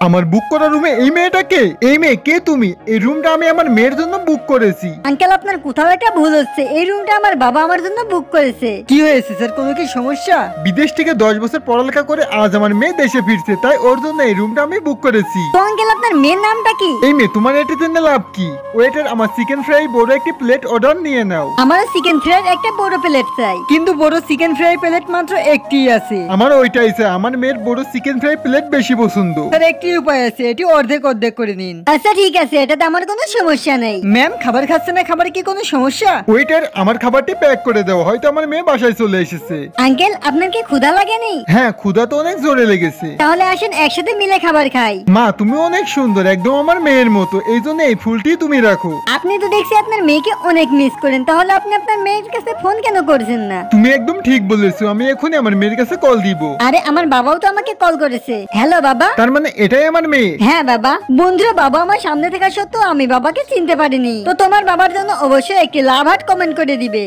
আমার বুক করা রুমে এই মেয়েটাকে? এই মেয়ে কে তুমি? এই রুমটা আমি আমার মেয়ের জন্য বুক করেছি। আঙ্কেল আপনার কোথাও একটা ভুল হচ্ছে, এই রুমটা আমার বাবা আমার জন্য বুক করেছে। কি হয়েছে স্যার, কোনো কি সমস্যা? বিদেশ থেকে 10 বছর পড়ালেখা করে আজ আমার মেয়ে দেশে ফিরছে, তাই ওর জন্য এই রুমটা আমি বুক করেছি। তো আঙ্কেল আপনার মেয়ের নামটা কি? এই মেয়ে, তোমার এটা জেনে লাভ কি? ওয়েটার, আমার চিকেন ফ্রাই বড় একটি প্লেট অর্ডার নিয়ে নাও। আমার চিকেন ফ্রাইয়ের একটা বড় প্লেট চাই। কিন্তু বড় চিকেন ফ্রাই প্লেট মাত্র একটি আছে। আমার ওইটাই চাই, আমার মেয়ের বড় চিকেন ফ্রাই প্লেট বেশি পছন্দ। স্যার একটি উপায় আছে, এটি অর্ধেক অর্ধেক করে নিন। আচ্ছা ঠিক আছে, এটাতে আমার কোনো সমস্যা নেই। ম্যাম খাবার খাচ্ছে না, খাবারে কি কোনো সমস্যা? ওয়েটার, আমার খাবারটি প্যাক করে দাও, হয়তো আমার মেয়ে বাসায় চলে এসেছে। আঙ্কেল আপনার কি ক্ষুধা লাগেনি? হ্যাঁ, ক্ষুধা তো অনেক জোরে লেগেছে। তাহলে আসেন একসাথে মিলে খাবার খাই। মা, তুমি অনেক সুন্দর, একদম আমার মেয়ের মতো, এই জন্য এই ফুলটি তুমি রাখো। আপনি তো দেখছি আপনার মেয়েকে অনেক মিস করেন, তাহলে আপনি আপনার মেয়ের কাছে ফোন কেন করছেন না? তুমি একদম ঠিক বলেছো, আমি এখনই আমার মেয়ের কাছে কল দিব। আরে আমার বাবাও তো আমাকে কল করেছে। হ্যালো বাবা। তার মানে এটাই আমার মেয়ে? হ্যাঁ বাবা। বন্ধুরা, বাবা আমার সামনে থাকা সত্ত্বেও আমি বাবাকে চিনতে পারিনি। তো তোমার বাবার জন্য অবশ্যই একটি লাভ হার্ট কমেন্ট করে দিবে।